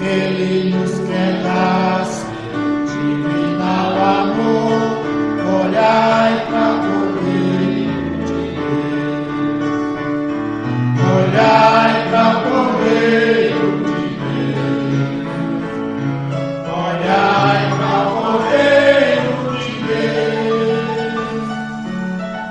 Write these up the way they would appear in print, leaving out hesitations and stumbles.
Ele nos quer dar seu divinal amor. Olhai para o Cordeiro de Deus. Olhai para o Cordeiro de Deus. Olhai para o Cordeiro de Deus.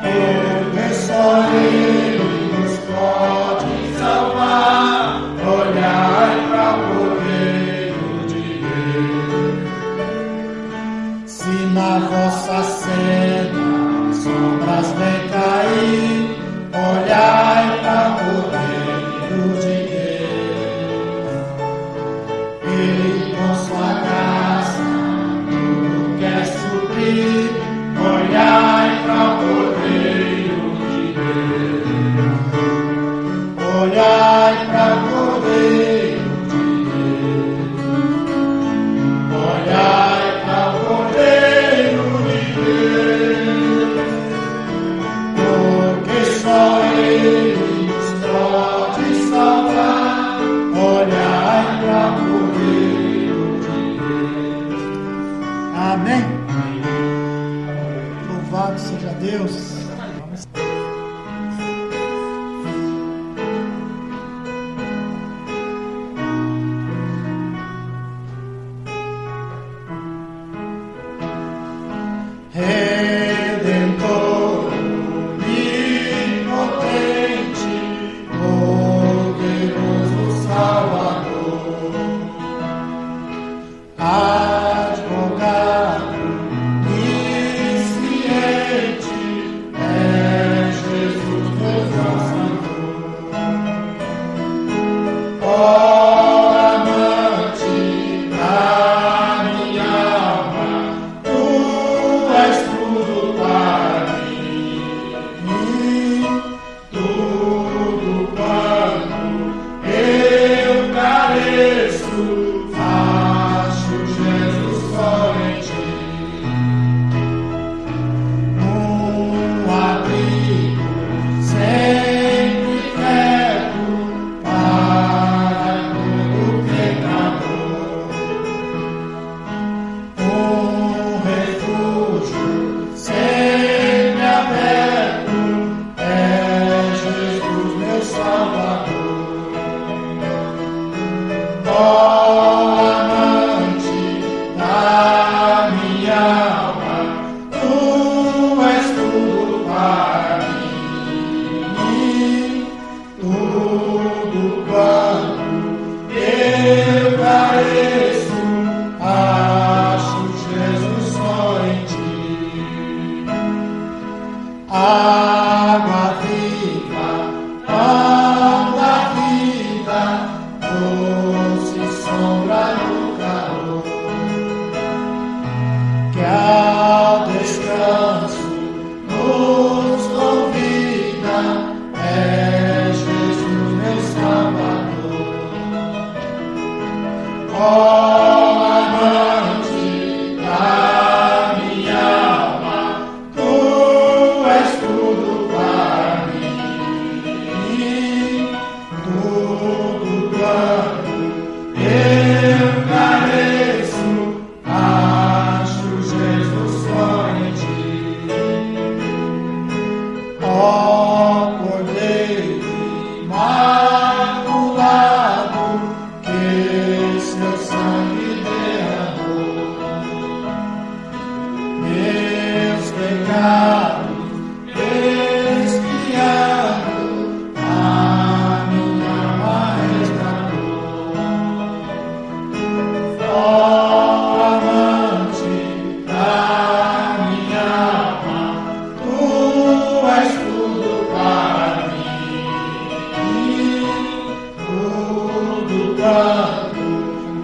Porque só Ele nos pode salvar. Olhai para o Cordeiro de Deus. Se na vossa cena sombras vem cair, olhai para o Cordeiro de Deus. Ele com sua graça tudo quer suprir. Olhai para o Cordeiro de Deus. Olhai para o Cordeiro de Deus. Olhai para o Cordeiro de Deus. Porque só Ele nos pode salvar. Olhai para o Cordeiro de Deus. Amém. Louvado seja Deus. Redentor, onipotente, poderoso Salvador, advogado onisciente, é Jesus meu Salvador. Ó amante da minha alma, tu és tudo para mim, tudo quanto eu careço, acho Jesus só em ti. Abrigo sempre quero para todo pecador. Refúgio sempre aberto, é Jesus meu Salvador. Ó amante da minha alma, tu és tudo para mim, tudo quanto eu careço, acho Jesus só em ti. Água viva, pão da vida, doce sombra no calor, que ao descanso nos convida, é Jesus meu Salvador. Ó amante da minha alma, tu és tudo para mim, tudo quanto eu careço, acho Jesus só em ti. Ó Cordeiro imaculado, que seu sangue derramou, meus pecados expiando, a minha alma resgatou. Ó amante da minha alma, tu és tudo para mim, tudo quanto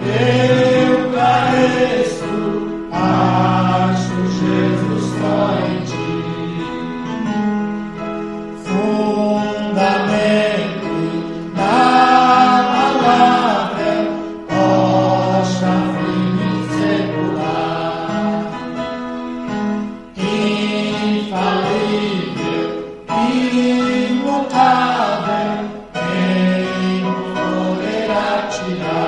eu careço, acho Jesus só em ti. Fundamento inabalável, rocha firme e secular, infalível, imutável, quem nos poderá tirar?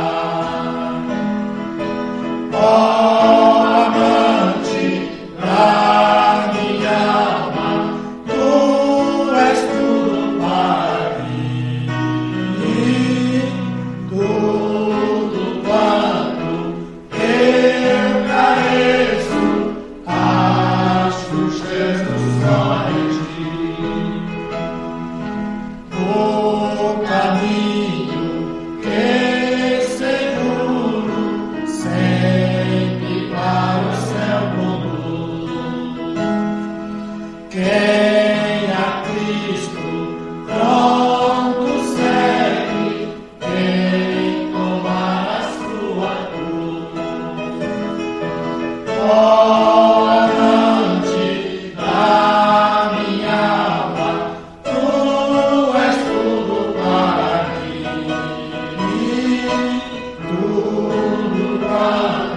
tudo dado,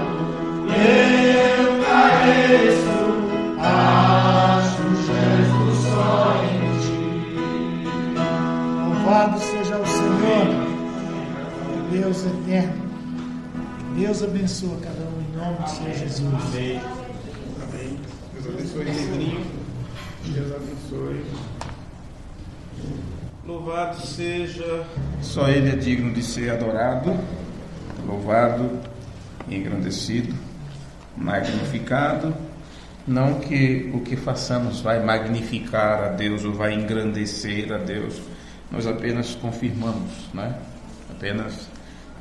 eu careço, acho Jesus só em ti. Louvado seja o Senhor, Deus eterno. Deus abençoa cada um em nome do Senhor Jesus. Amém. Amém. Deus abençoe, Pedrinho. Deus abençoe. Louvado seja. Só Ele é digno de ser adorado, louvado, engrandecido, magnificado. Não que o que façamos vai magnificar a Deus ou vai engrandecer a Deus. Nós apenas confirmamos, né? Apenas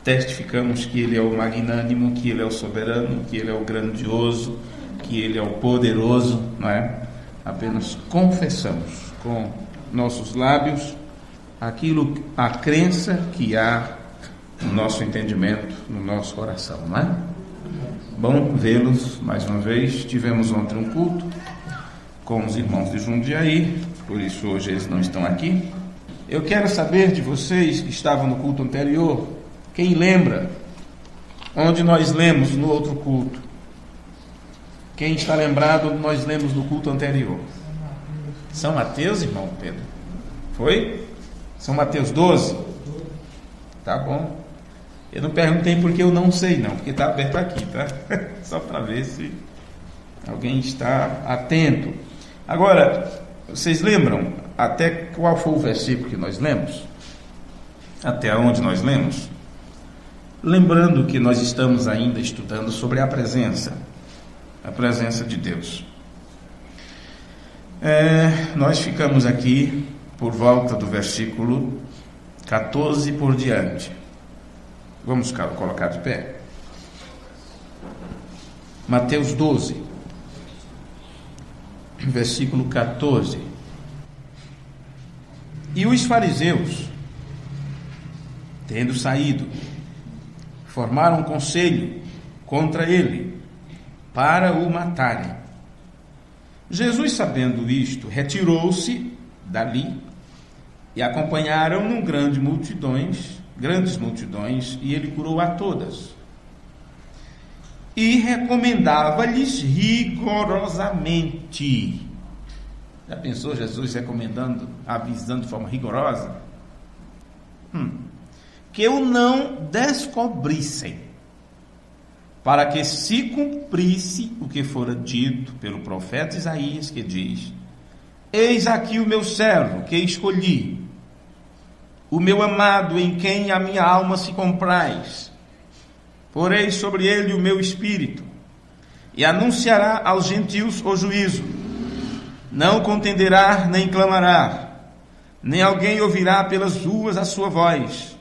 testificamos que Ele é o magnânimo, que Ele é o soberano, que Ele é o grandioso, que Ele é o poderoso, não é? Apenas confessamos com nossos lábios aquilo, a crença que há no nosso entendimento, no nosso coração, não é? Bom vê-los mais uma vez. Tivemos ontem um culto com os irmãos de Jundiaí, por isso hoje eles não estão aqui. Eu quero saber de vocês que estavam no culto anterior, quem lembra onde nós lemos no outro culto? Quem está lembrado onde nós lemos no culto anterior? São Mateus, irmão Pedro? Foi? São Mateus 12? Tá bom. Eu não perguntei porque eu não sei não, porque está aberto aqui, tá? Só para ver se alguém está atento. Agora, vocês lembram até qual foi o versículo que nós lemos? Até onde nós lemos? Lembrando que nós estamos ainda estudando sobre a presença de Deus. Nós ficamos aqui por volta do versículo 14 por diante. Vamos colocar de pé. Mateus 12, versículo 14. E os fariseus, tendo saído, formaram um conselho contra ele, para o matarem. Jesus, sabendo isto, retirou-se dali, e acompanharam-no grandes multidões, e ele curou a todas. E recomendava-lhes rigorosamente. Já pensou Jesus recomendando, avisando de forma rigorosa? Que o não descobrissem, para que se cumprisse o que fora dito pelo profeta Isaías, que diz: Eis aqui o meu servo, que escolhi, o meu amado, em quem a minha alma se compraz. Porei sobre ele o meu espírito, e anunciará aos gentios o juízo. Não contenderá, nem clamará, nem alguém ouvirá pelas ruas a sua voz.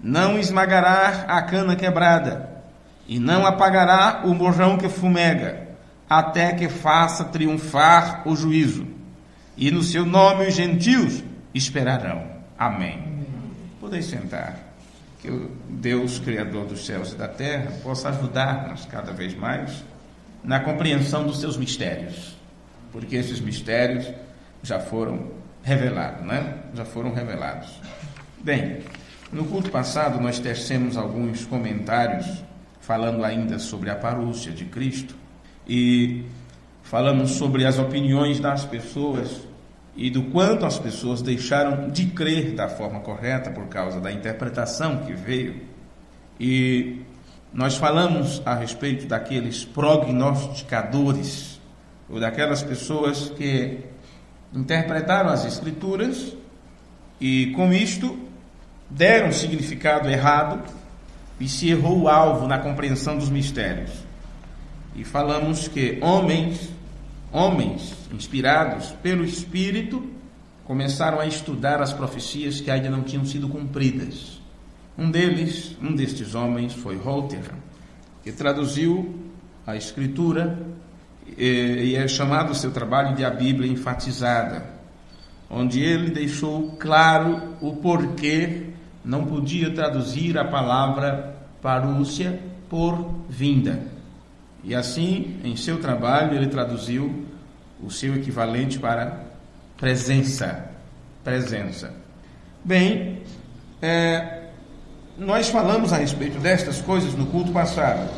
Não esmagará a cana quebrada, e não apagará o morrão que fumega, até que faça triunfar o juízo. E no seu nome os gentios esperarão. Amém. Podeis sentar. Que o Deus, Criador dos céus e da terra, possa ajudar-nos cada vez mais na compreensão dos seus mistérios, porque esses mistérios já foram revelados, né? Já foram revelados. Bem, no culto passado nós tecemos alguns comentários falando ainda sobre a parúcia de Cristo e falamos sobre as opiniões das pessoas e do quanto as pessoas deixaram de crer da forma correta por causa da interpretação que veio. E nós falamos a respeito daqueles prognosticadores, ou daquelas pessoas que interpretaram as Escrituras e com isto deram significado errado e se errou o alvo na compreensão dos mistérios. E falamos que homens inspirados pelo Espírito começaram a estudar as profecias que ainda não tinham sido cumpridas. Um destes homens foi Holter, que traduziu a Escritura e é chamado o seu trabalho de A Bíblia Enfatizada, onde ele deixou claro o porquê não podia traduzir a palavra parúcia por vinda. E assim, em seu trabalho, ele traduziu o seu equivalente para presença. Bem, nós falamos a respeito destas coisas no culto passado.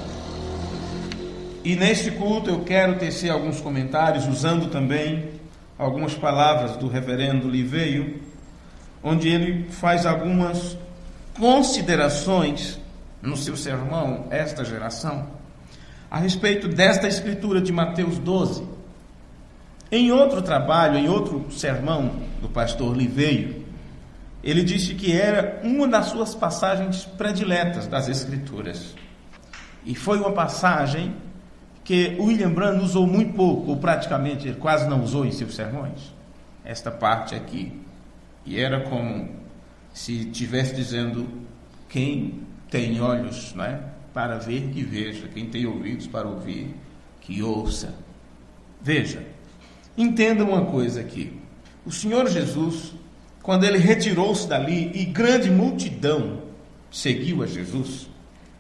E neste culto eu quero tecer alguns comentários, usando também algumas palavras do reverendo Liveio, onde ele faz algumas considerações no seu sermão, Esta Geração, a respeito desta escritura de Mateus 12. Em outro trabalho, em outro sermão do pastor Liveio, ele disse que era uma das suas passagens prediletas das escrituras. E foi uma passagem que William Branham usou muito pouco, ou praticamente ele quase não usou em seus sermões. Esta parte aqui. E era como se estivesse dizendo: quem tem olhos, não é, para ver, que veja. Quem tem ouvidos para ouvir, que ouça. Veja, entenda uma coisa aqui. O Senhor Jesus, quando ele retirou-se dali e grande multidão seguiu a Jesus,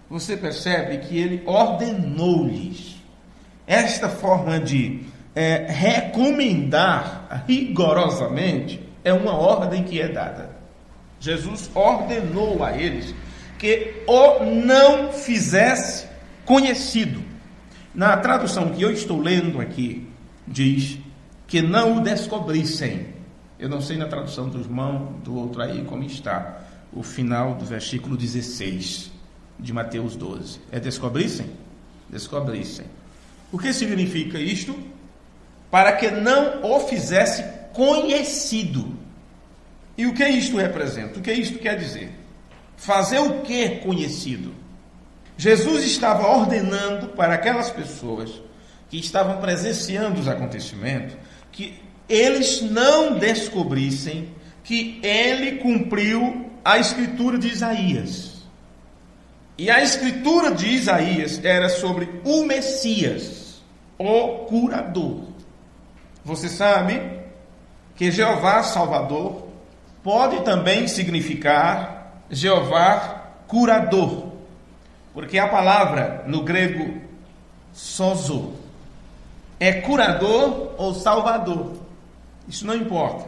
você percebe que ele ordenou-lhes esta forma de recomendar rigorosamente. É uma ordem que é dada. Jesus ordenou a eles que o não fizesse conhecido. Na tradução que eu estou lendo aqui, diz que não o descobrissem. Eu não sei na tradução do irmão, do outro aí, como está o final do versículo 16 de Mateus 12. É descobrissem? Descobrissem. O que significa isto? Para que não o fizesse conhecido. E o que isto representa? O que isto quer dizer? Fazer o que conhecido? Jesus estava ordenando para aquelas pessoas que estavam presenciando os acontecimentos que eles não descobrissem que ele cumpriu a escritura de Isaías. E a escritura de Isaías era sobre o Messias, o curador. Você sabe que Jeová Salvador pode também significar Jeová curador, porque a palavra no grego sozo é curador ou salvador. Isso não importa.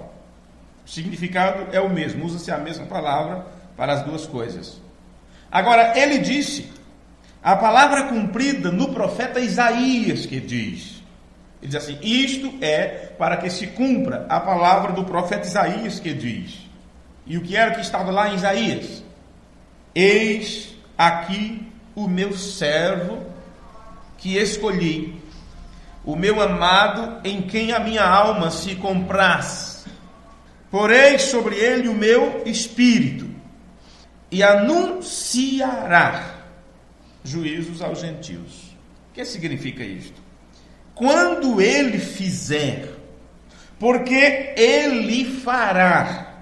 O significado é o mesmo, usa-se a mesma palavra para as duas coisas. Agora, ele disse, a palavra cumprida no profeta Isaías, que diz, ele diz assim: isto é para que se cumpra a palavra do profeta Isaías, que diz. E o que era que estava lá em Isaías? Eis aqui o meu servo que escolhi, o meu amado em quem a minha alma se compraz. Porei sobre ele o meu espírito e anunciará juízos aos gentios. O que significa isto? Quando ele fizer, porque ele fará,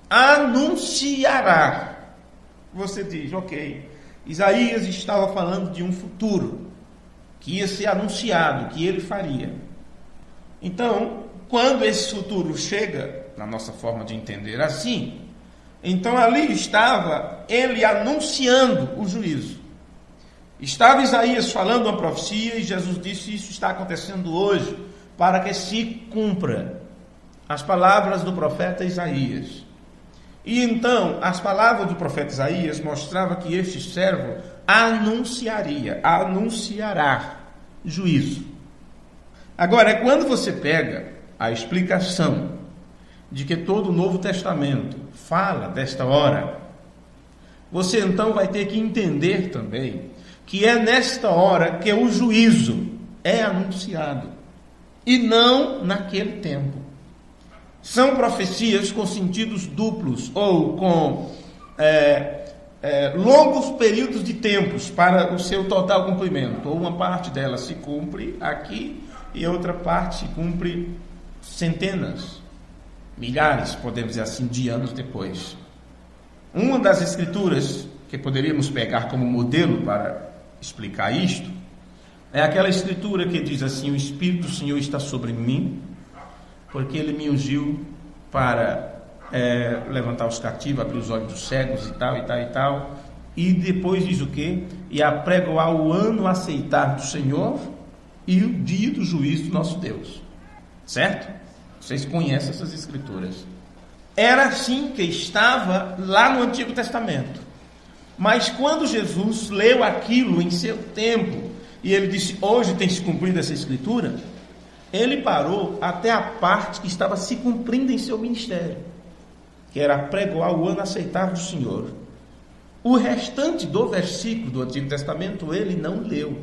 anunciará. Você diz, ok, Isaías estava falando de um futuro que ia ser anunciado, que ele faria. Então, quando esse futuro chega, na nossa forma de entender assim, então ali estava ele anunciando o juízo. Estava Isaías falando uma profecia e Jesus disse: isso está acontecendo hoje, para que se cumpra as palavras do profeta Isaías. E então, as palavras do profeta Isaías mostravam que este servo anunciará juízo. Agora, quando você pega a explicação de que todo o Novo Testamento fala desta hora, você então vai ter que entender também que é nesta hora que o juízo é anunciado, e não naquele tempo. São profecias com sentidos duplos, ou com longos períodos de tempos para o seu total cumprimento. Ou uma parte dela se cumpre aqui e outra parte se cumpre centenas, milhares, podemos dizer assim, de anos depois. Uma das escrituras que poderíamos pegar como modelo para explicar isto é aquela escritura que diz assim: o Espírito do Senhor está sobre mim, porque Ele me ungiu para levantar os cativos, abrir os olhos dos cegos e tal, e tal, e tal. E depois diz o quê? E apregoar o ano aceitar do Senhor e o dia do juízo do nosso Deus. Certo? Vocês conhecem essas escrituras. Era assim que estava lá no Antigo Testamento. Mas quando Jesus leu aquilo em seu tempo, e ele disse, hoje tem se cumprido essa escritura, ele parou até a parte que estava se cumprindo em seu ministério, que era pregoar o ano aceitável do Senhor. O restante do versículo do Antigo Testamento ele não leu,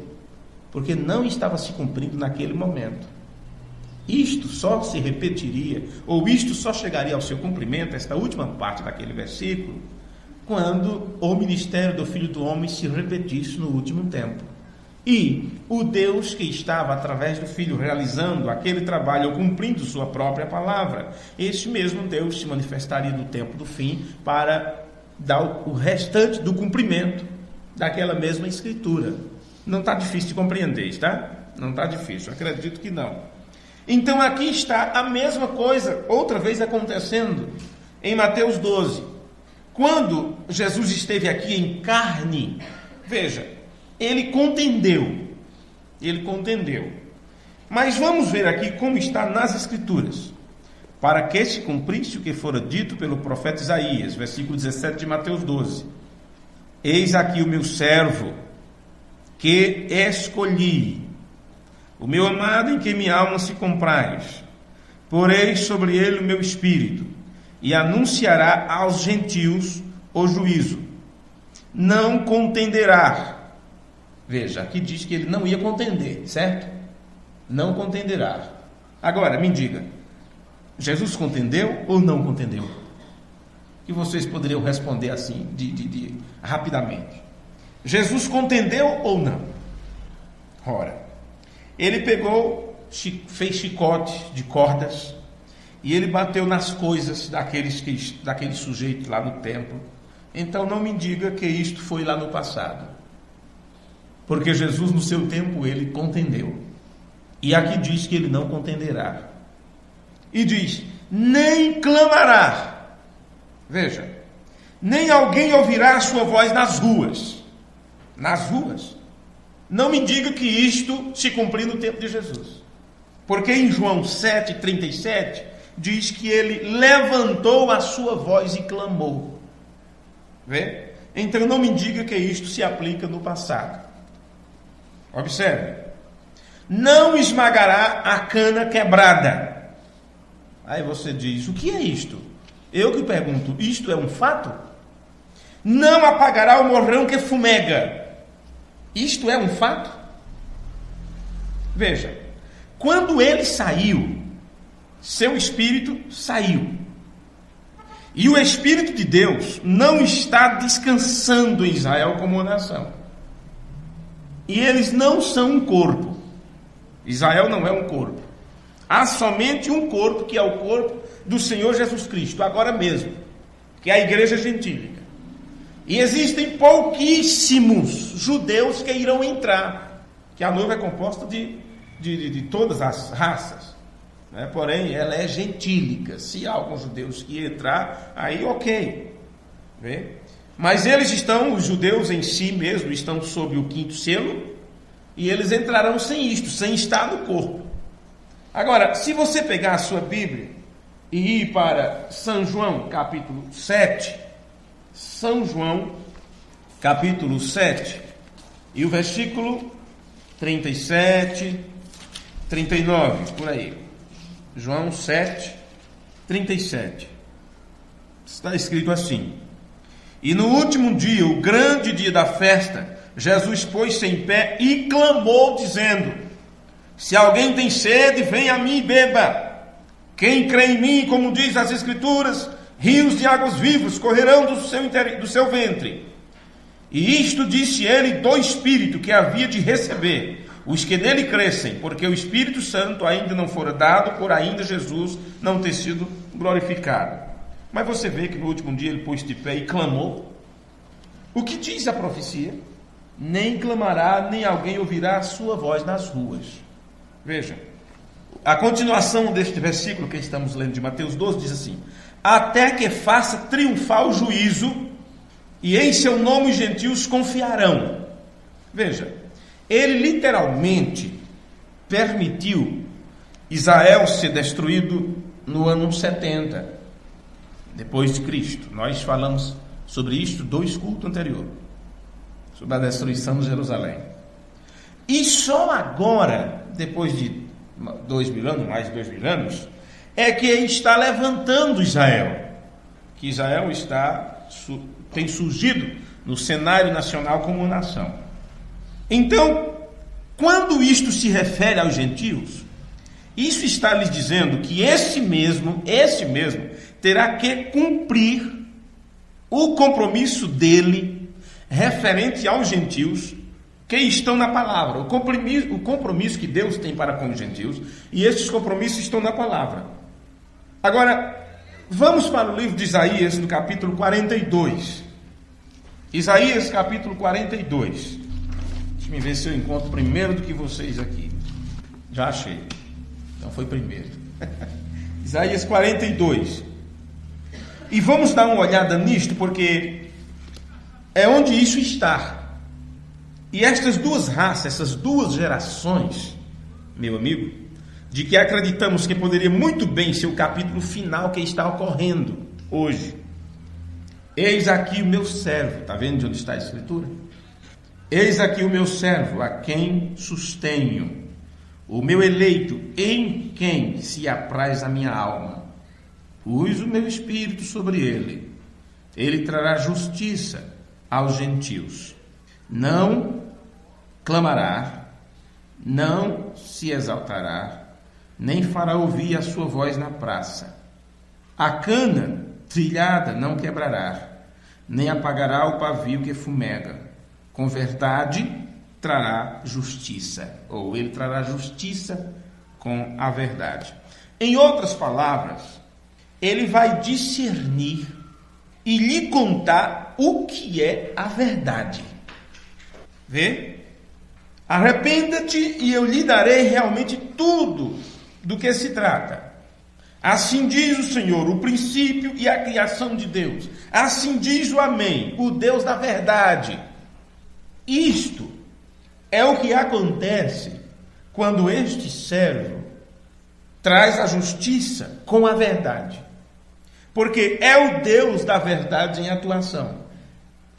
porque não estava se cumprindo naquele momento. Isto só se repetiria, ou isto só chegaria ao seu cumprimento, esta última parte daquele versículo, quando o ministério do Filho do Homem se repetisse no último tempo. E o Deus que estava através do Filho realizando aquele trabalho, ou cumprindo sua própria palavra, este mesmo Deus se manifestaria no tempo do fim para dar o restante do cumprimento daquela mesma escritura. Não está difícil de compreender, está? Não está difícil, acredito que não. Então aqui está a mesma coisa, outra vez acontecendo, em Mateus 12. Quando Jesus esteve aqui em carne, veja, ele contendeu. Mas vamos ver aqui como está nas Escrituras. Para que se cumprisse o que fora dito pelo profeta Isaías, versículo 17 de Mateus 12. Eis aqui o meu servo, que escolhi, o meu amado em quem minha alma se compraz. Porei sobre ele o meu espírito, e anunciará aos gentios o juízo. Não contenderá. Veja, aqui diz que ele não ia contender, certo? Não contenderá. Agora, me diga, Jesus contendeu ou não contendeu? Que vocês poderiam responder assim, rapidamente. Jesus contendeu ou não? Ora, ele pegou, fez chicote de cordas, e ele bateu nas coisas daquele sujeito lá no templo. Então não me diga que isto foi lá no passado. Porque Jesus no seu tempo ele contendeu. E aqui diz que ele não contenderá. E diz, nem clamará. Veja, nem alguém ouvirá a sua voz nas ruas. Nas ruas. Não me diga que isto se cumpriu no tempo de Jesus. Porque em João 7,37... diz que ele levantou a sua voz e clamou. Vê? Então não me diga que isto se aplica no passado. Observe. Não esmagará a cana quebrada. Aí você diz, o que é isto? Eu que pergunto, isto é um fato? Não apagará o morrão que fumega. Isto é um fato? Veja, quando ele saiu, seu espírito saiu. E o Espírito de Deus não está descansando em Israel como uma nação. E eles não são um corpo. Israel não é um corpo. Há somente um corpo, que é o corpo do Senhor Jesus Cristo, agora mesmo, que é a igreja gentílica. E existem pouquíssimos judeus que irão entrar, que a noiva é composta de todas as raças. Porém, ela é gentílica. Se há alguns judeus que entrar, aí ok. Vê? Mas eles estão, os judeus em si mesmo, estão sob o quinto selo, e eles entrarão sem isto, sem estar no corpo. Agora, se você pegar a sua Bíblia e ir para São João, capítulo 7, São João, capítulo 7, e o versículo 37, 39, por aí. João 7, 37. Está escrito assim: e no último dia, o grande dia da festa, Jesus pôs-se em pé e clamou, dizendo: se alguém tem sede, venha a mim e beba. Quem crê em mim, como diz as Escrituras, rios de águas vivas correrão do seu ventre. E isto disse ele do Espírito que havia de receber os que nele crescem, porque o Espírito Santo ainda não fora dado, por ainda Jesus não ter sido glorificado. Mas você vê que no último dia ele pôs de pé e clamou. O que diz a profecia? Nem clamará, nem alguém ouvirá a sua voz nas ruas. Veja, a continuação deste versículo que estamos lendo de Mateus 12 diz assim: até que faça triunfar o juízo, e em seu nome os gentios confiarão. Veja, ele literalmente permitiu Israel ser destruído no ano 70 depois de Cristo. Nós falamos sobre isto 2 cultos anteriores. sobre a destruição de Jerusalém. E só agora, depois de 2.000 anos, mais de 2.000 anos, é que ele está levantando Israel. Que Israel tem surgido no cenário nacional como nação. Então, quando isto se refere aos gentios, isso está lhes dizendo que esse mesmo, terá que cumprir o compromisso dele referente aos gentios que estão na palavra. O compromisso que Deus tem para com os gentios, e estes compromissos estão na palavra. Agora, vamos para o livro de Isaías, no capítulo 42. Isaías, capítulo 42. Deixa eu ver se eu encontro primeiro do que vocês aqui. Já achei. Então foi primeiro. Isaías 42. E vamos dar uma olhada nisto, porque é onde isso está. E estas duas raças, essas duas gerações, meu amigo, de que acreditamos que poderia muito bem ser o capítulo final que está ocorrendo hoje. Eis aqui o meu servo. Está vendo de onde está a escritura? Eis aqui o meu servo, a quem sustenho, o meu eleito, em quem se apraz a minha alma. Pus o meu espírito sobre ele. Ele trará justiça aos gentios. Não clamará, não se exaltará, nem fará ouvir a sua voz na praça. A cana trilhada não quebrará, nem apagará o pavio que fumega. Com verdade trará justiça, ou ele trará justiça com a verdade. Em outras palavras, ele vai discernir e lhe contar o que é a verdade. Vê? Arrependa-te e eu lhe darei realmente tudo do que se trata. Assim diz o Senhor, o princípio e a criação de Deus. Assim diz o Amém, o Deus da verdade. Isto é o que acontece quando este servo traz a justiça com a verdade. Porque é o Deus da verdade em atuação.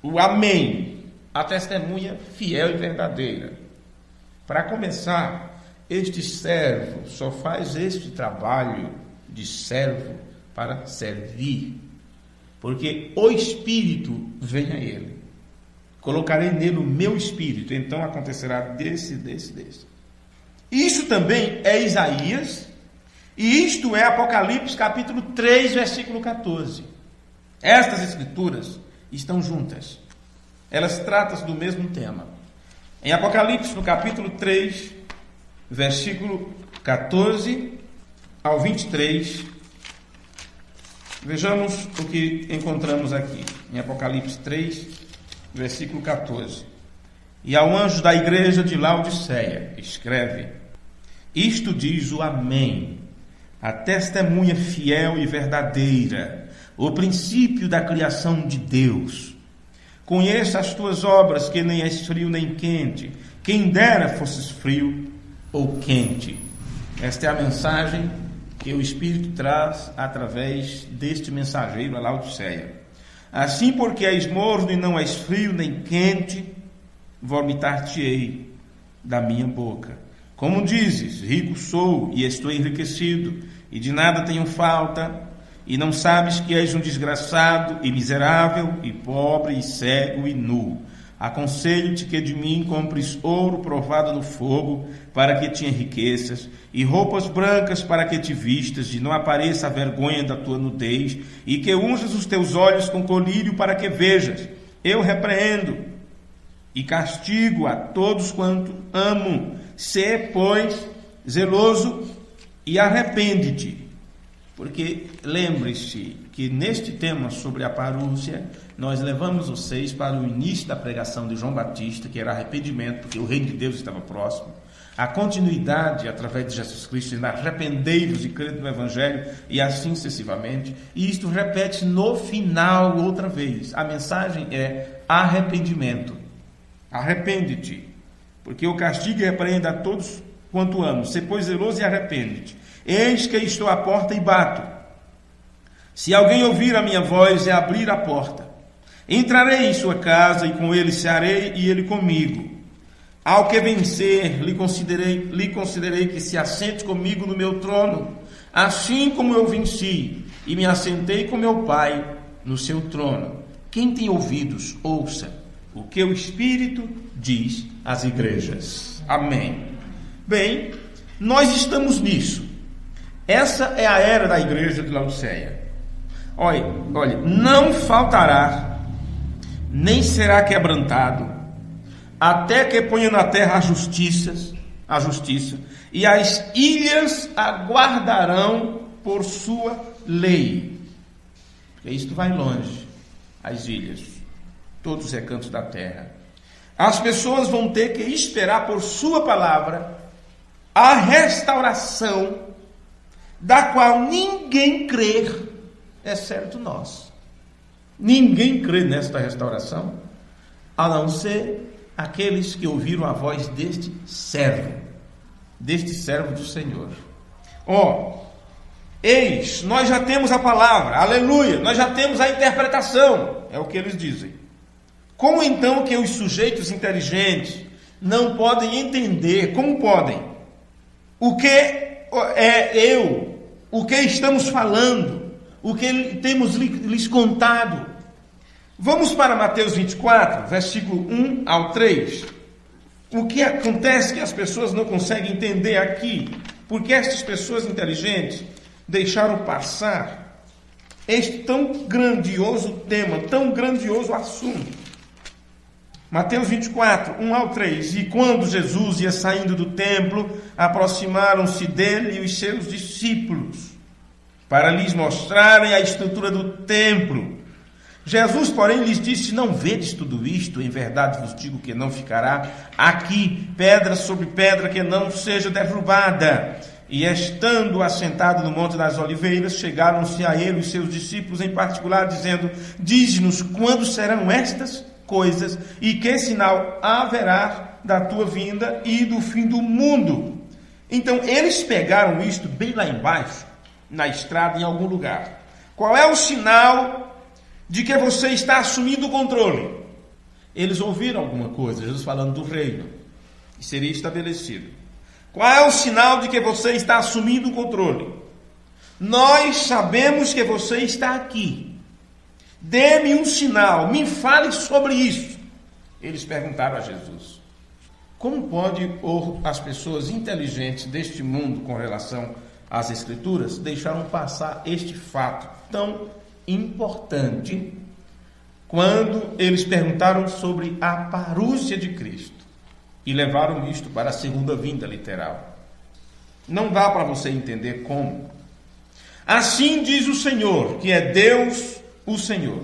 O Amém, a testemunha fiel e verdadeira. Para começar, este servo só faz este trabalho de servo para servir. Porque o Espírito vem a ele. Colocarei nele o meu Espírito, então acontecerá desse. Isso também é Isaías, e isto é Apocalipse capítulo 3, versículo 14. Estas escrituras estão juntas. Elas tratam do mesmo tema. Em Apocalipse, no capítulo 3, versículo 14 ao 23, vejamos o que encontramos aqui. Em Apocalipse 3, versículo 14. E ao anjo da igreja de Laodiceia, escreve: isto diz o Amém, a testemunha fiel e verdadeira, o princípio da criação de Deus. Conheça as tuas obras, que nem és frio nem quente. Quem dera fosses frio ou quente. Esta é a mensagem que o Espírito traz através deste mensageiro a Laodiceia. Assim, porque és morno e não és frio nem quente, vomitar-te-ei da minha boca. Como dizes, rico sou e estou enriquecido, e de nada tenho falta, e não sabes que és um desgraçado e miserável, e pobre, e cego, e nu. Aconselho-te que de mim compres ouro provado no fogo, para que te enriqueças, e roupas brancas para que te vistas, e não apareça a vergonha da tua nudez, e que unjas os teus olhos com colírio para que vejas. Eu repreendo e castigo a todos quanto amo. Sê, pois, zeloso e arrepende-te. Porque lembre-se que neste tema sobre a parúcia, nós levamos vocês para o início da pregação de João Batista, que era arrependimento, porque o reino de Deus estava próximo. A continuidade através de Jesus Cristo, arrependei-vos e crede no Evangelho, e assim sucessivamente. E isto repete no final outra vez. A mensagem é arrependimento. Arrepende-te, porque eu castigo e repreendo a todos quanto amo. Sê, pois, zeloso e arrepende-te. Eis que estou à porta e bato. Se alguém ouvir a minha voz e abrir a porta, Entrarei em sua casa, e com ele cearei, e ele comigo. Ao que vencer, lhe considerei que se assente comigo no meu trono, assim como eu venci, e me assentei com meu Pai no seu trono. Quem tem ouvidos, ouça o que o Espírito diz às igrejas. Amém. Bem, nós estamos nisso. Essa é a era da igreja de Laodiceia. Olha, não faltará, nem será quebrantado, até que ponha na terra a justiça, e as ilhas aguardarão por sua lei. Porque isto vai longe, as ilhas, todos os recantos da terra. As pessoas vão ter que esperar por sua palavra a restauração, da qual ninguém crê, exceto nós. Ninguém crê nesta restauração, a não ser aqueles que ouviram a voz deste servo do Senhor. Eis, nós já temos a palavra, aleluia, nós já temos a interpretação, é o que eles dizem. Como então que os sujeitos inteligentes não podem entender, como podem? O que o que estamos falando, o que temos lhes contado. Vamos para Mateus 24, versículo 1 ao 3. O que acontece que as pessoas não conseguem entender aqui? Porque estas pessoas inteligentes deixaram passar este tão grandioso tema, tão grandioso assunto. Mateus 24, 1 ao 3. E quando Jesus ia saindo do templo, aproximaram-se dele os seus discípulos, para lhes mostrarem a estrutura do templo. Jesus, porém, lhes disse: não vedes tudo isto? Em verdade vos digo que não ficará aqui pedra sobre pedra que não seja derrubada. E estando assentado no Monte das Oliveiras, chegaram-se a ele os seus discípulos em particular, dizendo: dize-nos quando serão estas coisas, e que sinal haverá da tua vinda e do fim do mundo. Então eles pegaram isto bem lá embaixo, na estrada, em algum lugar. Qual é o sinal de que você está assumindo o controle? Eles ouviram alguma coisa, Jesus falando do reino, que seria estabelecido. Qual é o sinal de que você está assumindo o controle? Nós sabemos que você está aqui. Dê-me um sinal, me fale sobre isso. Eles perguntaram a Jesus. Como pode as pessoas inteligentes deste mundo com relação às Escrituras deixaram passar este fato tão importante quando eles perguntaram sobre a parúcia de Cristo e levaram isto para a segunda vinda literal? Não dá para você entender como. Assim diz o Senhor, que é Deus, o Senhor,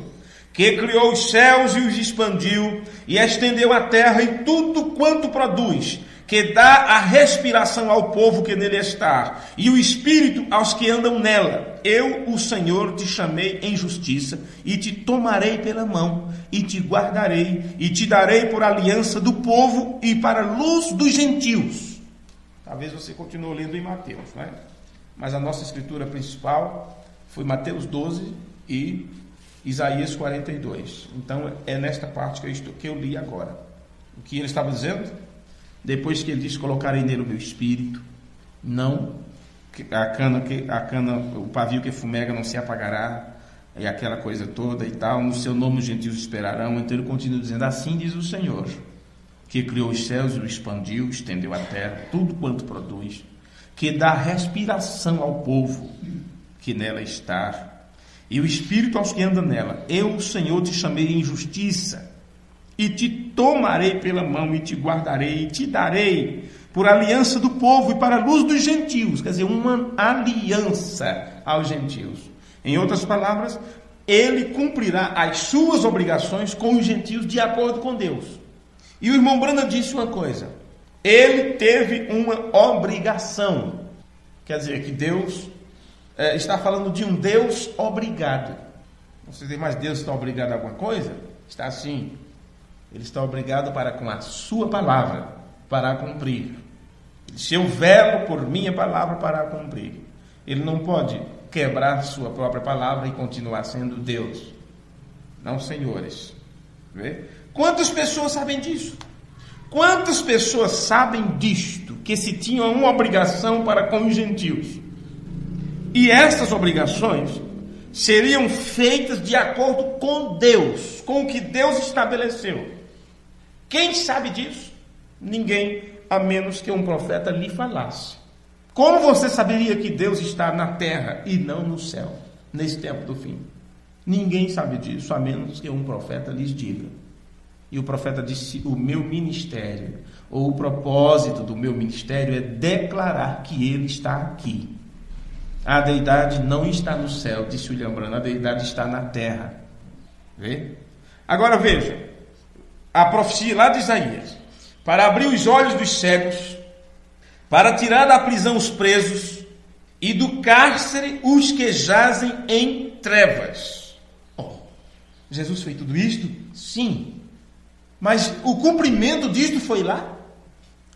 que criou os céus e os expandiu, e estendeu a terra e tudo quanto produz, que dá a respiração ao povo que nele está, e o espírito aos que andam nela. Eu, o Senhor, te chamei em justiça, e te tomarei pela mão, e te guardarei, e te darei por aliança do povo, e para a luz dos gentios. Talvez você continue lendo em Mateus, não é? Mas a nossa escritura principal foi Mateus 12 e Isaías 42. Então é nesta parte que eu li agora. O que ele estava dizendo? Depois que ele diz: colocarei nele o meu espírito, não o pavio que fumega não se apagará, e aquela coisa toda e tal, no seu nome os gentios esperarão. Então ele continua dizendo: assim diz o Senhor, que criou os céus e o expandiu, estendeu a terra, tudo quanto produz, que dá respiração ao povo que nela está, e o espírito aos que andam nela. Eu, o Senhor, te chamei em justiça, e te tomarei pela mão, e te guardarei, e te darei por aliança do povo e para a luz dos gentios. Quer dizer, uma aliança aos gentios. Em outras palavras, ele cumprirá as suas obrigações com os gentios de acordo com Deus. E o irmão Branda disse uma coisa: ele teve uma obrigação. Quer dizer que Deus está falando de um Deus obrigado. Você diz: mas Deus está obrigado a alguma coisa? Está sim. Ele está obrigado para com a sua palavra, para cumprir. Se eu velo por minha palavra para cumprir, ele não pode quebrar sua própria palavra e continuar sendo Deus. não senhores. Vê? Quantas pessoas sabem disso? Quantas pessoas sabem disto, que se tinham uma obrigação para com os gentios? E essas obrigações seriam feitas de acordo com Deus, com o que Deus estabeleceu. Quem sabe disso? Ninguém, a menos que um profeta lhe falasse. Como você saberia que Deus está na terra e não no céu, nesse tempo do fim? Ninguém sabe disso, a menos que um profeta lhes diga. E o profeta disse: o meu ministério, ou o propósito do meu ministério é declarar que ele está aqui. A deidade não está no céu, disse William Branham, a deidade está na terra. Vê? Agora veja, a profecia lá de Isaías: para abrir os olhos dos cegos, para tirar da prisão os presos, e do cárcere os que jazem em trevas. Oh, Jesus fez tudo isto? Sim. Mas o cumprimento disto foi lá?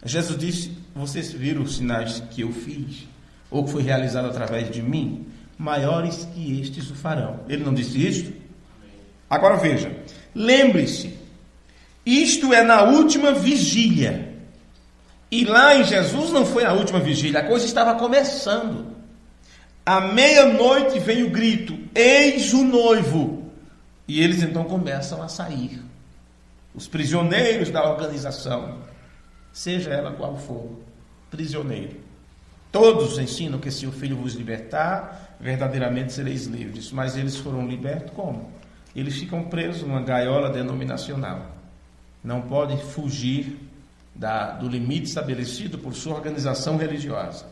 Jesus disse: vocês viram os sinais que eu fiz, ou que foi realizado através de mim? Maiores que estes o farão. Ele não disse isto? Agora veja, lembre-se, isto é na última vigília. E lá em Jesus não foi a última vigília, a coisa estava começando. À meia-noite vem o grito: eis o noivo. E eles então começam a sair. Os prisioneiros da organização, seja ela qual for, prisioneiro. Todos ensinam que se o Filho vos libertar, verdadeiramente sereis livres. Mas eles foram libertos como? Eles ficam presos numa gaiola denominacional. Não podem fugir do limite estabelecido por sua organização religiosa.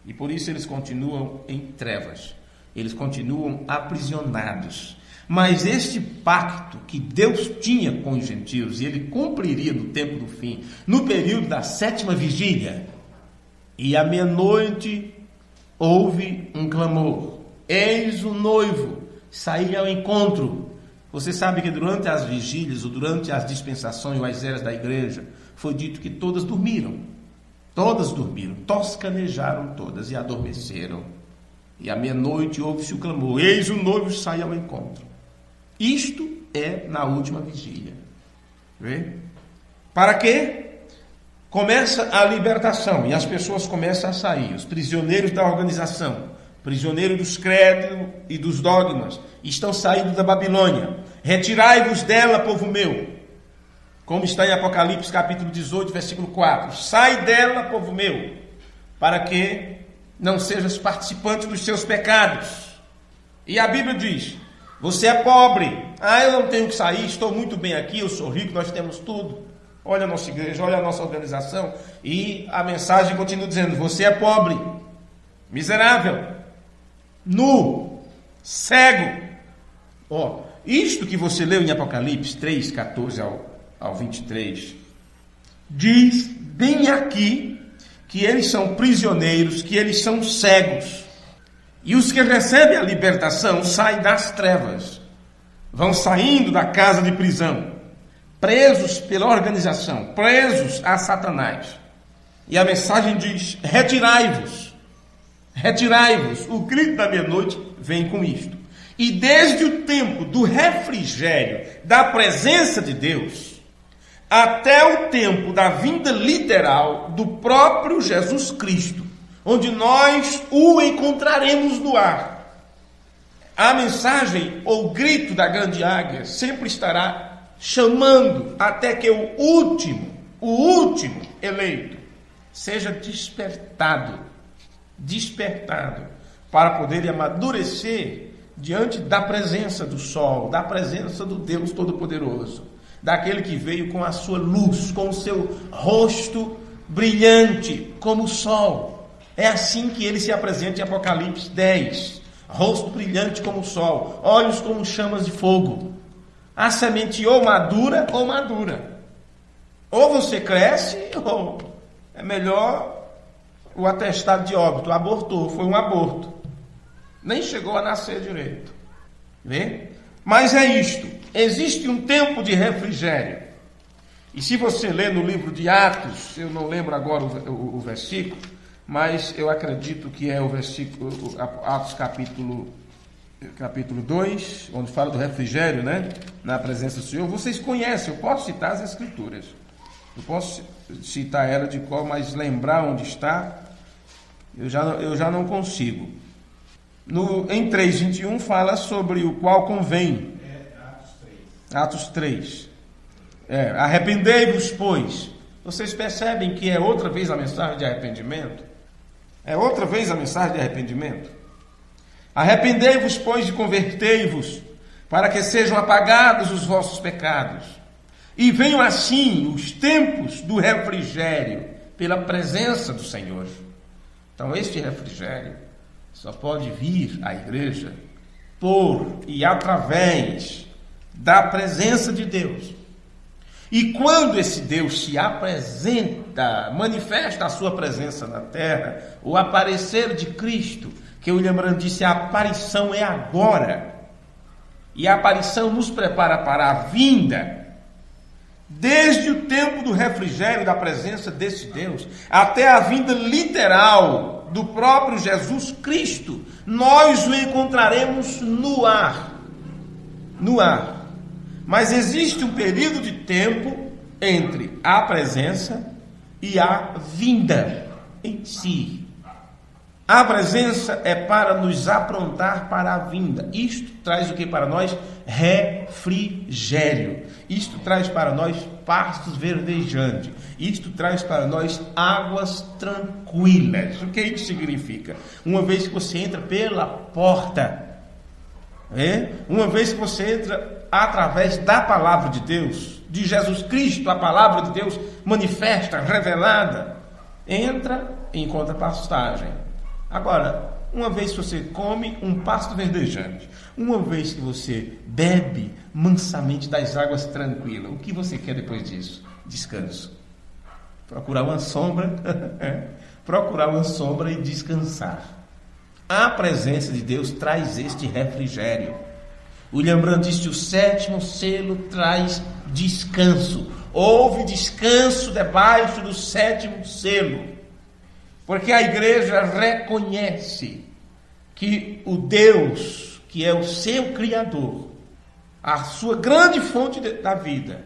E por isso eles continuam em trevas. Eles continuam aprisionados. Mas este pacto que Deus tinha com os gentios, e ele cumpriria no tempo do fim, no período da 7ª vigília, e à meia-noite houve um clamor: eis o noivo, saí ao encontro. Você sabe que durante as vigílias, ou durante as dispensações ou as eras da igreja, foi dito que todas dormiram, toscanejaram todas e adormeceram. E à meia-noite houve-se o clamor: eis o noivo, sai ao encontro. Isto é na última vigília. Vê? Para quê? Começa a libertação e as pessoas começam a sair. Os prisioneiros da organização, prisioneiros dos credos e dos dogmas, estão saindo da Babilônia. Retirai-vos dela, povo meu. Como está em Apocalipse capítulo 18, versículo 4. Sai dela, povo meu, para que não sejas participante dos seus pecados. E a Bíblia diz: você é pobre. Eu não tenho que sair, estou muito bem aqui, eu sou rico, nós temos tudo. Olha a nossa igreja, olha a nossa organização. E a mensagem continua dizendo: você é pobre, miserável, nu, cego. Isto que você leu em Apocalipse 3, 14 ao 23, diz bem aqui que eles são prisioneiros, que eles são cegos. E os que recebem a libertação saem das trevas, vão saindo da casa de prisão, presos pela organização, presos a Satanás. E a mensagem diz: retirai-vos, retirai-vos. O grito da meia-noite vem com isto. E desde o tempo do refrigério, da presença de Deus, até o tempo da vinda literal do próprio Jesus Cristo, onde nós o encontraremos no ar, a mensagem ou grito da grande águia sempre estará chamando até que o último eleito seja despertado para poder amadurecer diante da presença do sol, da presença do Deus Todo-Poderoso, daquele que veio com a sua luz, com o seu rosto brilhante como o sol. É assim que ele se apresenta em Apocalipse 10. Rosto brilhante como o sol, olhos como chamas de fogo. A semente ou madura. Ou você cresce, ou é melhor o atestado de óbito. Abortou, foi um aborto. Nem chegou a nascer direito. Vê? Mas é isto. Existe um tempo de refrigério. E se você ler no livro de Atos, eu não lembro agora o versículo, mas eu acredito que é o versículo, Atos capítulo capítulo 2, onde fala do refrigério, né? Na presença do Senhor. Vocês conhecem, eu posso citar as Escrituras. Eu posso citar ela de qual, mas lembrar onde está, eu já não consigo. Em 3:21 fala sobre o qual convém. Atos 3. Arrependei-vos, pois. Vocês percebem que é outra vez a mensagem de arrependimento? É outra vez a mensagem de arrependimento? Arrependei-vos, pois, e convertei-vos, para que sejam apagados os vossos pecados. E venham assim os tempos do refrigério, pela presença do Senhor. Então, este refrigério só pode vir à igreja por e através da presença de Deus. E quando esse Deus se apresenta, manifesta a sua presença na terra, o aparecer de Cristo, que o William Branham disse, a aparição é agora. E a aparição nos prepara para a vinda. Desde o tempo do refrigério da presença desse Deus, até a vinda literal do próprio Jesus Cristo, nós o encontraremos no ar. No ar. Mas existe um período de tempo entre a presença e a vinda em si. A presença é para nos aprontar para a vinda. Isto traz o que para nós? Refrigério. Isto traz para nós pastos verdejantes. Isto traz para nós águas tranquilas. O que isso significa? Uma vez que você entra pela porta, uma vez que você entra através da palavra de Deus, de Jesus Cristo, a palavra de Deus manifesta, revelada, entra e encontra pastagem. Agora, uma vez que você come um pasto verdejante, uma vez que você bebe mansamente das águas tranquilas, o que você quer depois disso? Descanso. Procurar uma sombra, procurar uma sombra e descansar. A presença de Deus traz este refrigério. William Branham disse que o 7º selo traz descanso. Houve descanso debaixo do 7º selo. Porque a igreja reconhece que o Deus, que é o seu Criador, a sua grande fonte da vida,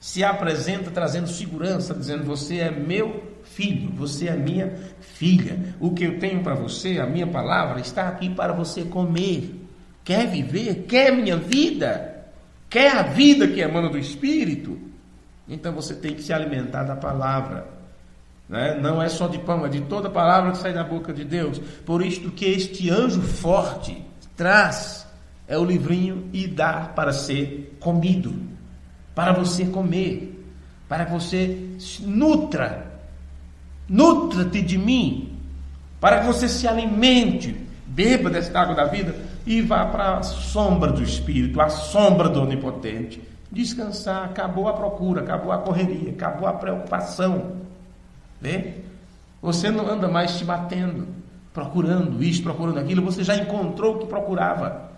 se apresenta trazendo segurança, dizendo: você é meu filho, você é minha filha. O que eu tenho para você, a minha palavra, está aqui para você comer. Quer viver? Quer minha vida? Quer a vida que emana do Espírito? Então você tem que se alimentar da palavra. Não é só de pão, é de toda palavra que sai da boca de Deus. Por isto que este anjo forte traz é o livrinho e dá para ser comido, para você comer, para que você se nutra-te de mim, para que você se alimente, beba desta água da vida e vá para a sombra do Espírito, a sombra do Onipotente, descansar. Acabou a procura, acabou a correria, acabou a preocupação. Você não anda mais se batendo, procurando isso, procurando aquilo. Você já encontrou o que procurava.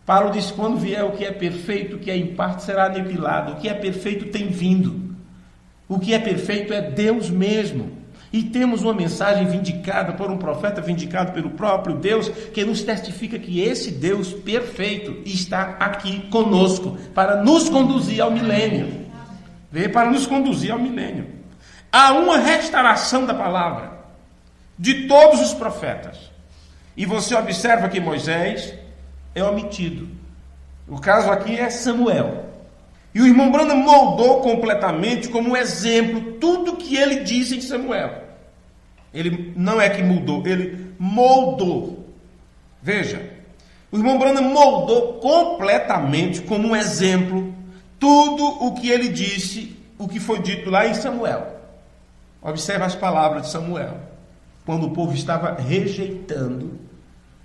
Paulo diz: quando vier o que é perfeito, o que é em parte será aniquilado. O que é perfeito tem vindo. O que é perfeito é Deus mesmo. E temos uma mensagem vindicada por um profeta, vindicado pelo próprio Deus, que nos testifica que esse Deus perfeito está aqui conosco para nos conduzir ao milênio. Para nos conduzir ao milênio. Há uma restauração da palavra de todos os profetas. E você observa que Moisés é omitido. O caso aqui é Samuel. E o irmão Branham moldou completamente como exemplo tudo que ele disse em Samuel. Ele não é que mudou, ele moldou. Veja, o irmão Branham moldou completamente como um exemplo tudo o que ele disse, o que foi dito lá em Samuel. Observe as palavras de Samuel, quando o povo estava rejeitando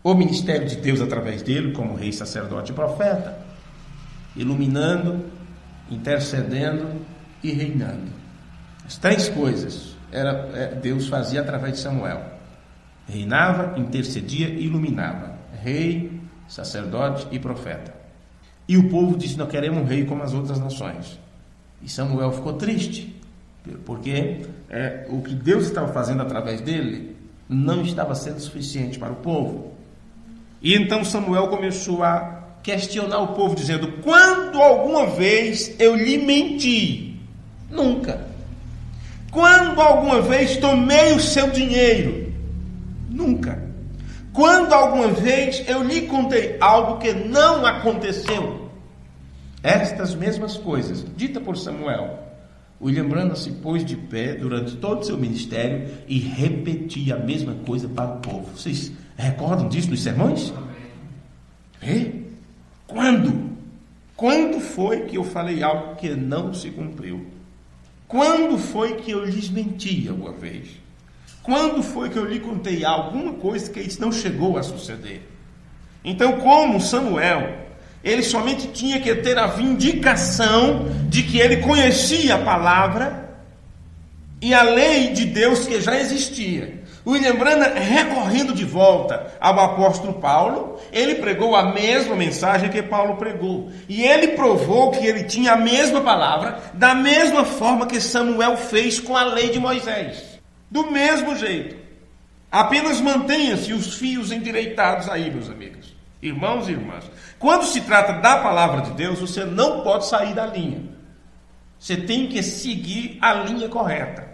o ministério de Deus através dele, como rei, sacerdote e profeta, iluminando, intercedendo e reinando. As 3 coisas Deus fazia através de Samuel: reinava, intercedia e iluminava. Rei, sacerdote e profeta. E o povo disse: não queremos um rei como as outras nações. E Samuel ficou triste, porque o que Deus estava fazendo através dele não estava sendo suficiente para o povo. E então Samuel começou a questionar o povo, dizendo: quando alguma vez eu lhe menti? Nunca. Quando alguma vez tomei o seu dinheiro? Nunca. Quando alguma vez eu lhe contei algo que não aconteceu? Estas mesmas coisas, dita por Samuel, William Branham se pôs de pé durante todo o seu ministério e repetia a mesma coisa para o povo. Vocês recordam disso nos sermões? Quando? Quando foi que eu falei algo que não se cumpriu? Quando foi que eu lhes menti alguma vez? Quando foi que eu lhe contei alguma coisa que isso não chegou a suceder? Então, como Samuel, ele somente tinha que ter a vindicação de que ele conhecia a palavra e a lei de Deus que já existia. William Branham, recorrendo de volta ao apóstolo Paulo, ele pregou a mesma mensagem que Paulo pregou. E ele provou que ele tinha a mesma palavra, da mesma forma que Samuel fez com a lei de Moisés. Do mesmo jeito. Apenas mantenha-se os fios endireitados aí, meus amigos. Irmãos e irmãs. Quando se trata da palavra de Deus, você não pode sair da linha. Você tem que seguir a linha correta.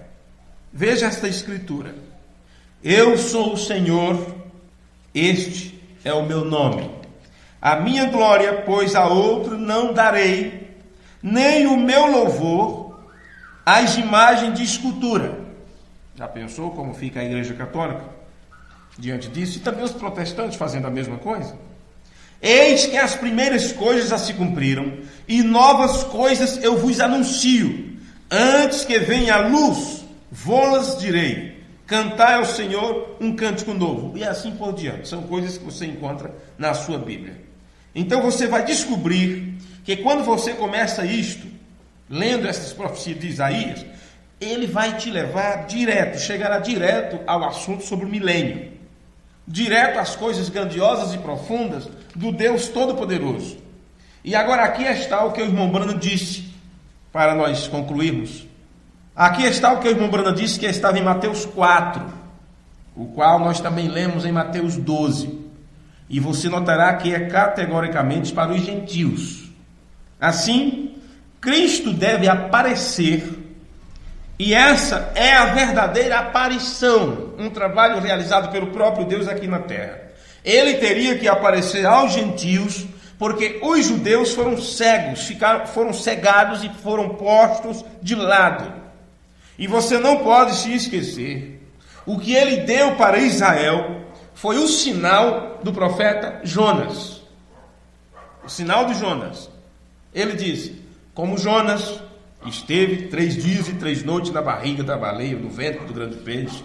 Veja esta escritura. Eu sou o Senhor, este é o meu nome. A minha glória, pois a outro não darei, nem o meu louvor às imagens de escultura. Já pensou como fica a Igreja Católica diante disso? E também os protestantes fazendo a mesma coisa? Eis que as primeiras coisas já se cumpriram, e novas coisas eu vos anuncio. Antes que venha a luz, vô-las direi. Cantai ao Senhor um cântico novo. E assim por diante. São coisas que você encontra na sua Bíblia. Então você vai descobrir que quando você começa isto, lendo essas profecias de Isaías, ele vai te levar direto, chegará direto ao assunto sobre o milênio. Direto às coisas grandiosas e profundas do Deus Todo-Poderoso. E agora aqui está o que o irmão Branham disse, para nós concluirmos. Aqui está o que o irmão Branham disse, que estava em Mateus 4, o qual nós também lemos em Mateus 12. E você notará que é categoricamente para os gentios. Assim, Cristo deve aparecer, e essa é a verdadeira aparição, um trabalho realizado pelo próprio Deus aqui na terra. Ele teria que aparecer aos gentios, porque os judeus foram cegos, foram cegados e foram postos de lado. E você não pode se esquecer, o que ele deu para Israel foi o sinal do profeta Jonas. O sinal de Jonas. Ele disse: como Jonas esteve 3 dias e 3 noites na barriga da baleia, no ventre do grande peixe,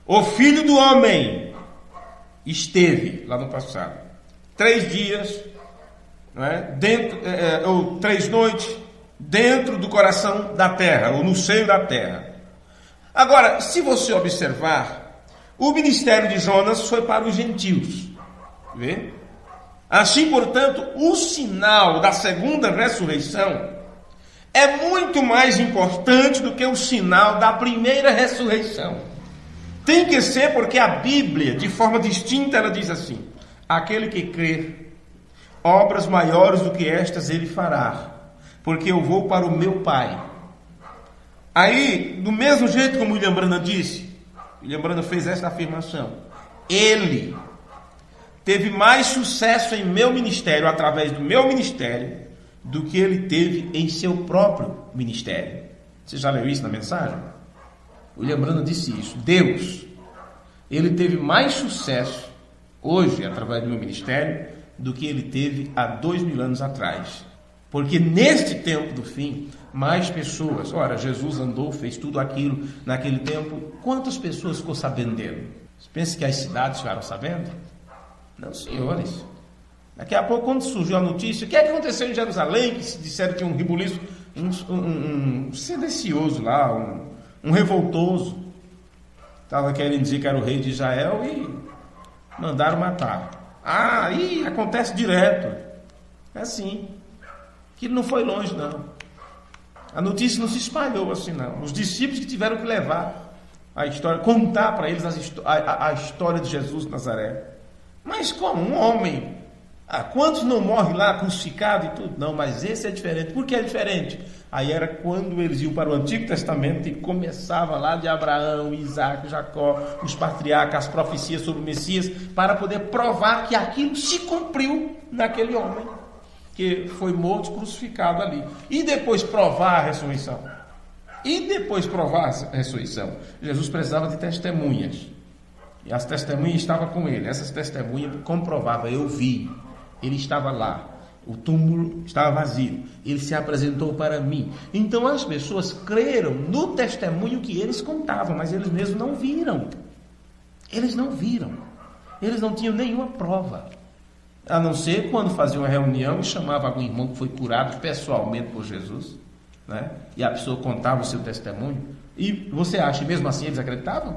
o Filho do Homem esteve, lá no passado, 3 dias, não é? Ou 3 noites, dentro do coração da terra, ou no seio da terra. Agora, se você observar, o ministério de Jonas foi para os gentios. Vê? Assim, portanto, o sinal da segunda ressurreição é muito mais importante do que o sinal da primeira ressurreição. Tem que ser, porque a Bíblia, de forma distinta, ela diz assim: aquele que crer, obras maiores do que estas ele fará, porque eu vou para o meu Pai. Aí, do mesmo jeito como William Branham disse, William Branham fez essa afirmação: ele teve mais sucesso em meu ministério, através do meu ministério, do que ele teve em seu próprio ministério. Você já leu isso na mensagem? William Branham disse isso. Deus, ele teve mais sucesso hoje, através do meu ministério, do que ele teve há 2000 anos atrás. Porque neste tempo do fim, mais pessoas... Ora, Jesus andou, fez tudo aquilo naquele tempo. Quantas pessoas ficou sabendo dele? Você pensa que as cidades ficaram sabendo? Não, senhores. Daqui a pouco, quando surgiu a notícia, o que é que aconteceu em Jerusalém? Que se disseram que um rebuliço, um sedicioso lá, um revoltoso, estava querendo dizer que era o rei de Israel e mandaram matar. Ah, aí acontece direto. É assim. Que não foi longe, não. A notícia não se espalhou assim, não. Os discípulos que tiveram que levar a história, contar para eles a história de Jesus de Nazaré. Mas como um homem? Quantos não morrem lá crucificado e tudo? Não, mas esse é diferente. Por que é diferente? Aí era quando eles iam para o Antigo Testamento e começava lá de Abraão, Isaac, Jacó, os patriarcas, as profecias sobre o Messias, para poder provar que aquilo se cumpriu naquele homem que foi morto e crucificado ali. E depois provar a ressurreição. Jesus precisava de testemunhas. E as testemunhas estavam com ele. Essas testemunhas comprovavam, eu vi. Ele estava lá. O túmulo estava vazio. Ele se apresentou para mim. Então as pessoas creram no testemunho que eles contavam, mas eles mesmos não viram. Eles não viram. Eles não tinham nenhuma prova. A não ser quando fazia uma reunião e chamava algum irmão que foi curado pessoalmente por Jesus, né? E a pessoa contava o seu testemunho. E você acha, mesmo assim eles acreditavam?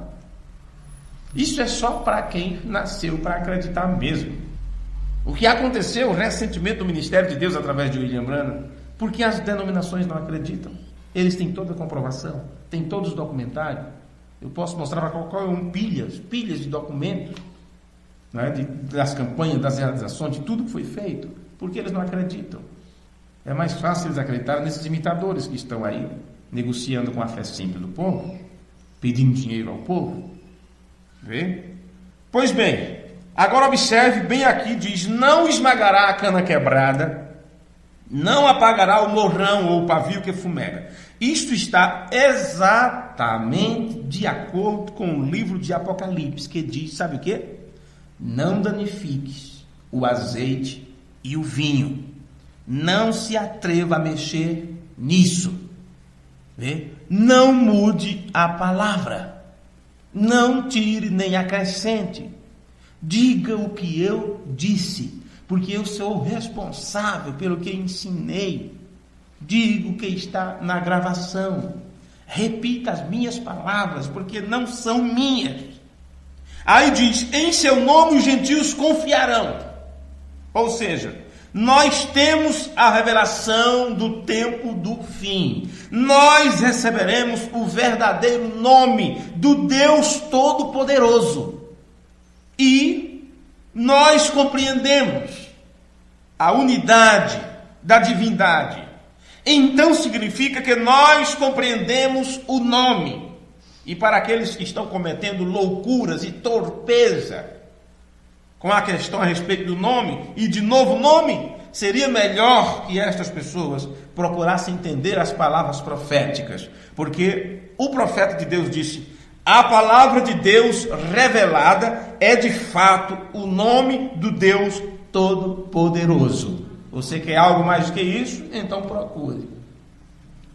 Isso é só para quem nasceu para acreditar mesmo. O que aconteceu recentemente no Ministério de Deus através de William Branham, porque as denominações não acreditam. Eles têm toda a comprovação, têm todos os documentários. Eu posso mostrar para qualquer um pilhas de documentos, né, das campanhas, das realizações, de tudo que foi feito, porque eles não acreditam. É mais fácil eles acreditarem nesses imitadores que estão aí, negociando com a fé simples do povo, pedindo dinheiro ao povo. Vê? Pois bem, agora observe bem aqui, diz, não esmagará a cana quebrada, não apagará o morrão ou o pavio que fumega. Isto está exatamente de acordo com o livro de Apocalipse, que diz, sabe o quê? Não danifiques o azeite e o vinho. Não se atreva a mexer nisso. Vê? Não mude a palavra. Não tire nem acrescente. Diga o que eu disse, porque eu sou responsável pelo que ensinei. Diga o que está na gravação. Repita as minhas palavras, porque não são minhas. Aí diz, em seu nome os gentios confiarão. Ou seja, nós temos a revelação do tempo do fim. Nós receberemos o verdadeiro nome do Deus Todo-Poderoso. E nós compreendemos a unidade da divindade. Então significa que nós compreendemos o nome. E para aqueles que estão cometendo loucuras e torpeza com a questão a respeito do nome e de novo nome, seria melhor que estas pessoas procurassem entender as palavras proféticas, porque o profeta de Deus disse, a palavra de Deus revelada é de fato o nome do Deus Todo-Poderoso. Você quer algo mais do que isso? Então procure.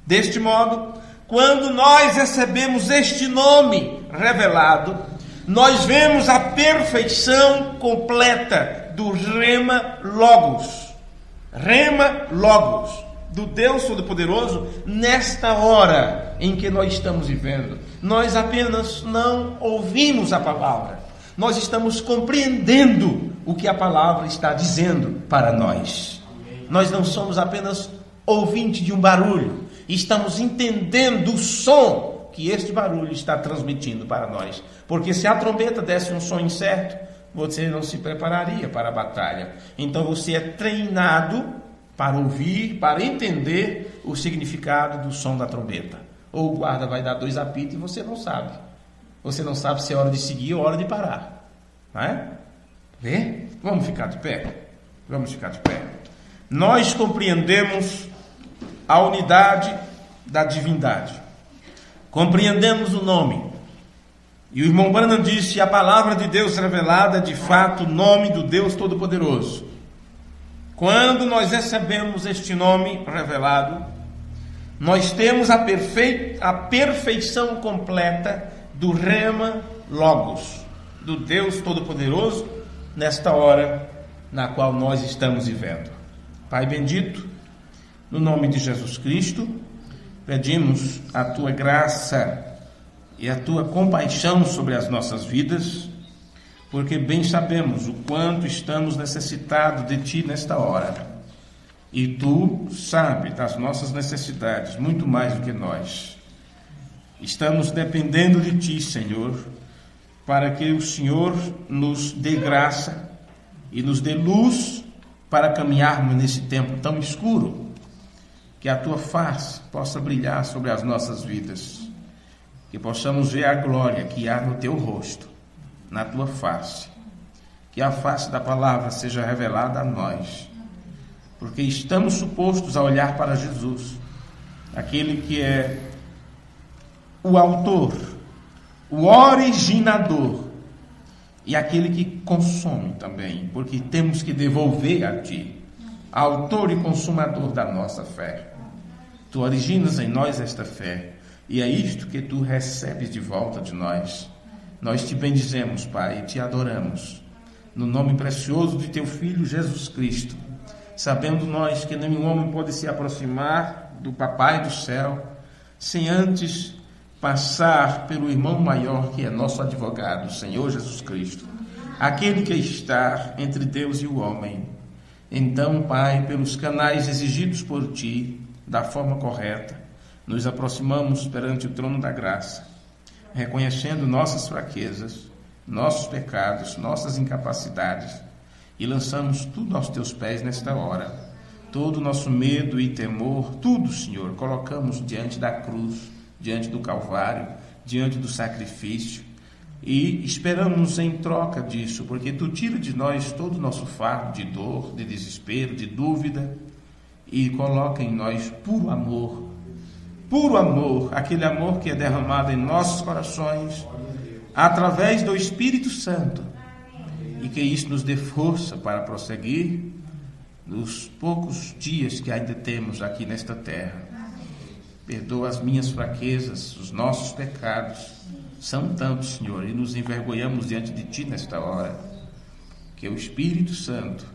Deste modo, quando nós recebemos este nome revelado, nós vemos a perfeição completa do Rema Logos. Rema Logos, do Deus Todo-Poderoso, nesta hora em que nós estamos vivendo. Nós apenas não ouvimos a palavra. Nós estamos compreendendo o que a palavra está dizendo para nós. Nós não somos apenas ouvintes de um barulho. Estamos entendendo o som que este barulho está transmitindo para nós. Porque se a trombeta desse um som incerto, você não se prepararia para a batalha. Então você é treinado para ouvir, para entender o significado do som da trombeta. Ou o guarda vai dar 2 apitos e você não sabe. Você não sabe se é hora de seguir ou hora de parar. Não é? Vê? Vamos ficar de pé. Vamos ficar de pé. Nós compreendemos a unidade da divindade. Compreendemos o nome. E o irmão Branham disse, a palavra de Deus revelada é de fato o nome do Deus Todo-Poderoso. Quando nós recebemos este nome revelado, nós temos a perfeição completa do Rema Logos, do Deus Todo-Poderoso, nesta hora na qual nós estamos vivendo. Pai bendito, no nome de Jesus Cristo, pedimos a Tua graça e a Tua compaixão sobre as nossas vidas, porque bem sabemos o quanto estamos necessitados de Ti nesta hora. E Tu sabes das nossas necessidades, muito mais do que nós. Estamos dependendo de Ti, Senhor, para que o Senhor nos dê graça e nos dê luz para caminharmos nesse tempo tão escuro, que a tua face possa brilhar sobre as nossas vidas, que possamos ver a glória que há no teu rosto, na tua face, que a face da palavra seja revelada a nós, porque estamos supostos a olhar para Jesus, aquele que é o autor, o originador e aquele que consome também, porque temos que devolver a ti, autor e consumador da nossa fé. Tu originas em nós esta fé, e é isto que tu recebes de volta de nós. Nós te bendizemos, Pai, e te adoramos, no nome precioso de teu Filho Jesus Cristo, sabendo nós que nenhum homem pode se aproximar do Papai do céu sem antes passar pelo irmão maior, que é nosso advogado, o Senhor Jesus Cristo, aquele que está entre Deus e o homem. Então, Pai, pelos canais exigidos por ti, da forma correta, nos aproximamos perante o trono da graça, reconhecendo nossas fraquezas, nossos pecados, nossas incapacidades, e lançamos tudo aos teus pés nesta hora. Todo o nosso medo e temor, tudo, Senhor, colocamos diante da cruz, diante do Calvário, diante do sacrifício, e esperamos em troca disso, porque tu tira de nós todo o nosso fardo de dor, de desespero, de dúvida, e coloca em nós puro amor, aquele amor que é derramado em nossos corações, através do Espírito Santo, e que isso nos dê força para prosseguir nos poucos dias que ainda temos aqui nesta terra. Perdoa as minhas fraquezas, os nossos pecados, são tantos, Senhor, e nos envergonhamos diante de Ti nesta hora. Que o Espírito Santo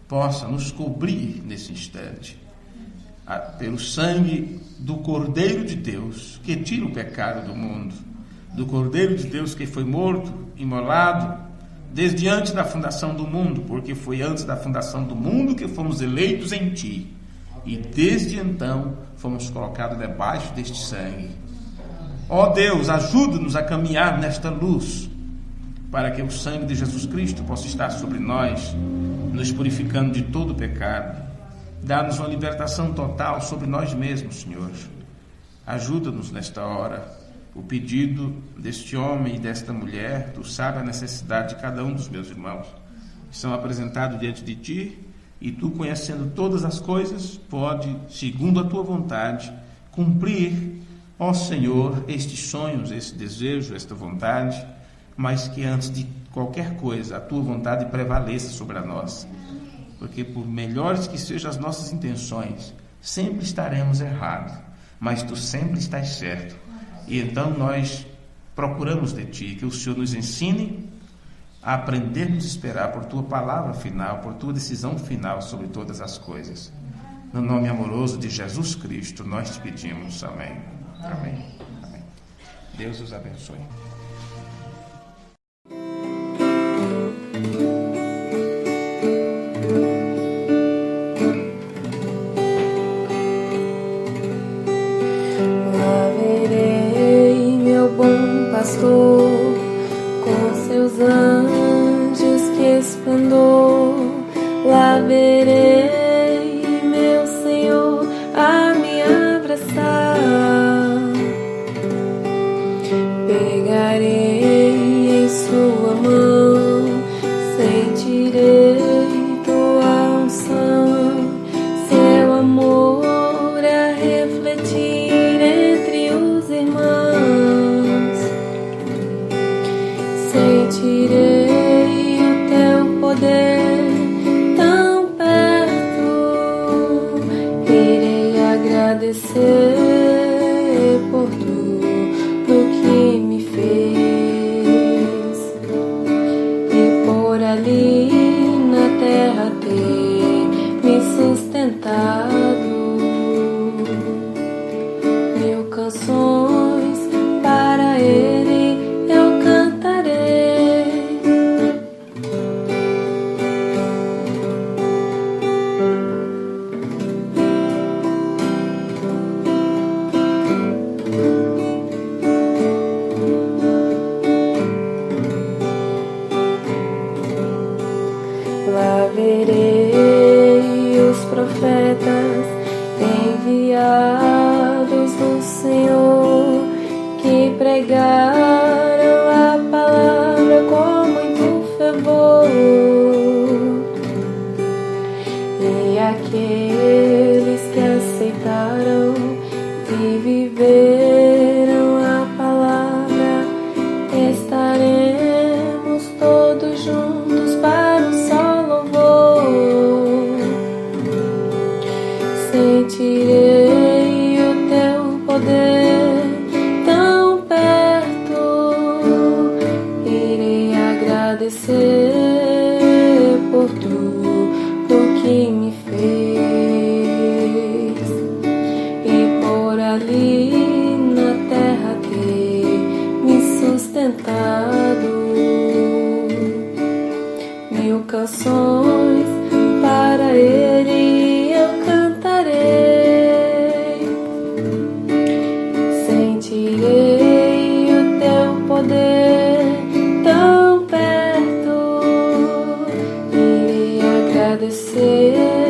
possa nos cobrir nesse instante, pelo sangue do Cordeiro de Deus, que tira o pecado do mundo, do Cordeiro de Deus que foi morto, imolado, desde antes da fundação do mundo, porque foi antes da fundação do mundo que fomos eleitos em Ti, e desde então fomos colocados debaixo deste sangue. Ó Deus, ajuda-nos a caminhar nesta luz, para que o sangue de Jesus Cristo possa estar sobre nós, nos purificando de todo o pecado. Dá-nos uma libertação total sobre nós mesmos, Senhor. Ajuda-nos nesta hora. O pedido deste homem e desta mulher, tu sabes a necessidade de cada um dos meus irmãos, que são apresentados diante de Ti, e Tu, conhecendo todas as coisas, pode, segundo a Tua vontade, cumprir, ó Senhor, estes sonhos, esse desejo, esta vontade, mas que antes de qualquer coisa, a Tua vontade prevaleça sobre a nossa. Porque por melhores que sejam as nossas intenções, sempre estaremos errados, mas Tu sempre estás certo. E então nós procuramos de Ti, que o Senhor nos ensine a aprendermos a esperar por Tua palavra final, por Tua decisão final sobre todas as coisas. No nome amoroso de Jesus Cristo, nós te pedimos. Amém. Amém. Amém. Deus os abençoe. Pastor, com seus anjos que esplendor, lá verei meu Senhor a me abraçar. Pegarei em sua mão, sentirei tua unção, seu amor a refletir entre os irmãos. Sentirei o teu poder tão perto. pregaram a palavra com muito fervor, e aqueles que aceitaram e viveram a palavra, estaremos todos juntos para um só louvor. Sentirei o teu poder tão perto, irei agradecer por tudo que me fez, e por ali na terra ter me sustentado. 1000 canções para Ele eu cantarei. Sentirei o teu poder tão perto, irei agradecer